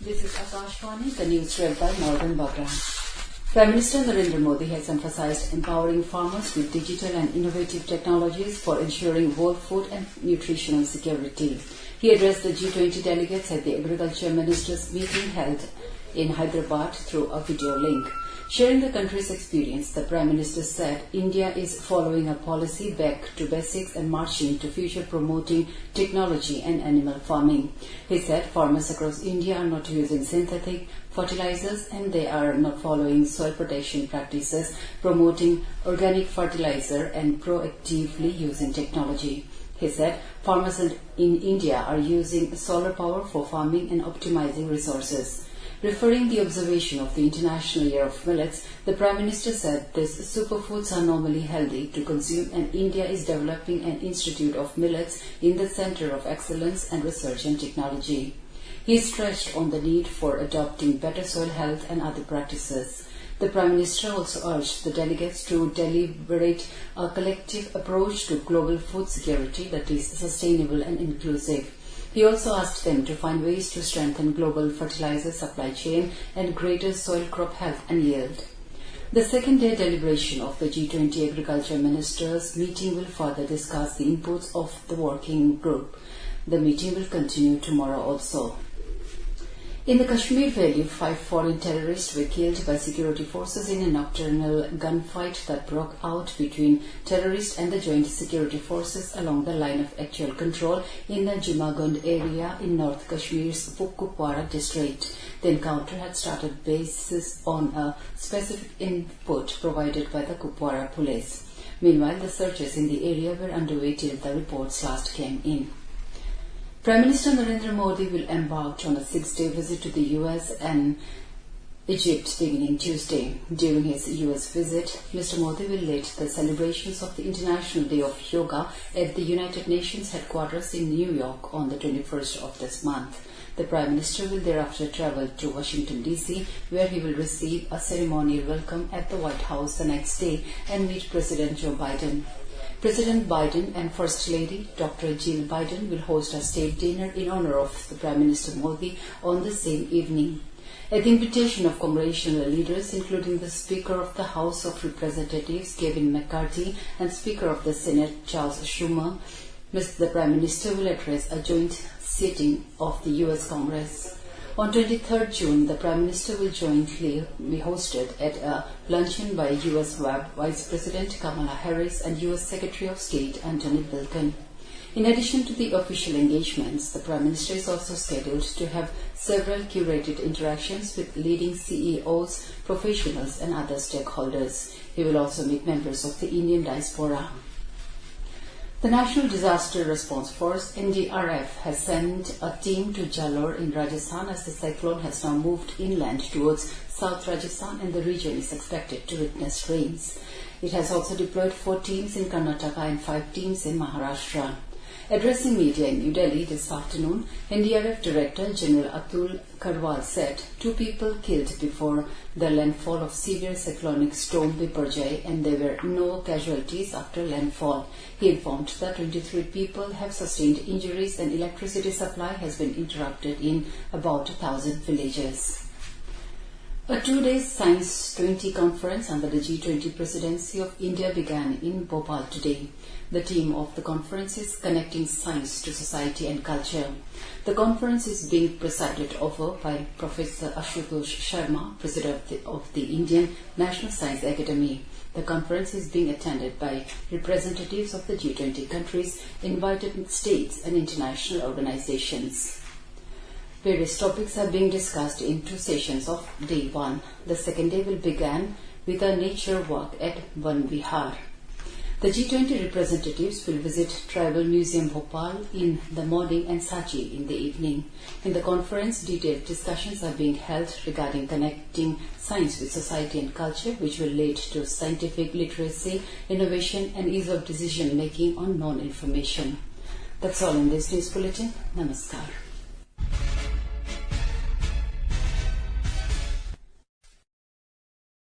This is Akashvani, the news read by Morgan Bagra. Prime Minister Narendra Modi has emphasized empowering farmers with digital and innovative technologies for ensuring world food and nutritional security. He addressed the G20 delegates at the Agriculture Ministers' meeting held in Hyderabad through a video link. Sharing the country's experience, the Prime Minister said India is following a policy back to basics and marching to future promoting technology and animal farming. He said farmers across India are not using synthetic fertilizers and they are not following soil protection practices, promoting organic fertilizer and proactively using technology. He said farmers in India are using solar power for farming and optimizing resources. Referring the observation of the International Year of Millets, the Prime Minister said these superfoods are normally healthy to consume and India is developing an institute of millets in the Centre of Excellence and Research and Technology. He stressed on the need for adopting better soil health and other practices. The Prime Minister also urged the delegates to deliberate a collective approach to global food security that is sustainable and inclusive. He also asked them to find ways to strengthen global fertilizer supply chain and greater soil crop health and yield. The second-day deliberation of the G20 Agriculture Ministers meeting will further discuss the inputs of the working group. The meeting will continue tomorrow also. In the Kashmir Valley, 5 foreign terrorists were killed by security forces in a nocturnal gunfight that broke out between terrorists and the joint security forces along the line of actual control in the Jumagund area in North Kashmir's Kupwara district. The encounter had started based on a specific input provided by the Kupwara police. Meanwhile, the searches in the area were underway till the reports last came in. Prime Minister Narendra Modi will embark on a 6-day visit to the US and Egypt beginning Tuesday. During his US visit, Mr. Modi will lead the celebrations of the International Day of Yoga at the United Nations headquarters in New York on the 21st of this month. The Prime Minister will thereafter travel to Washington, D.C., where he will receive a ceremonial welcome at the White House the next day and meet President Joe Biden. President Biden and First Lady Dr. Jill Biden will host a state dinner in honor of the Prime Minister Modi on the same evening. At the invitation of congressional leaders, including the Speaker of the House of Representatives Kevin McCarthy and Speaker of the Senate Charles Schumer, the Prime Minister will address a joint sitting of the U.S. Congress. On 23rd June, the Prime Minister will jointly be hosted at a luncheon by U.S. Vice President Kamala Harris and U.S. Secretary of State Antony Blinken. In addition to the official engagements, the Prime Minister is also scheduled to have several curated interactions with leading CEOs, professionals and other stakeholders. He will also meet members of the Indian diaspora. The National Disaster Response Force (NDRF) has sent a team to Jalore in Rajasthan as the cyclone has now moved inland towards South Rajasthan and the region is expected to witness rains. It has also deployed 4 teams in Karnataka and 5 teams in Maharashtra. Addressing media in New Delhi this afternoon, NDRF Director General Atul Karwal said 2 people killed before the landfall of severe cyclonic storm Biparjoy and there were no casualties after landfall. He informed that 23 people have sustained injuries and electricity supply has been interrupted in about 1,000 villages. A 2-day Science 20 conference under the G20 presidency of India began in Bhopal today. The theme of the conference is Connecting Science to Society and Culture. The conference is being presided over by Professor Ashutosh Sharma, President of the Indian National Science Academy. The conference is being attended by representatives of the G20 countries, invited states and international organizations. Various topics are being discussed in 2 sessions of Day 1. The second day will begin with a nature walk at Van Vihar. The G20 representatives will visit Tribal Museum Bhopal in the morning and Sachi in the evening. In the conference, detailed discussions are being held regarding connecting science with society and culture, which will lead to scientific literacy, innovation and ease of decision making on known information. That's all in this news bulletin. Namaskar.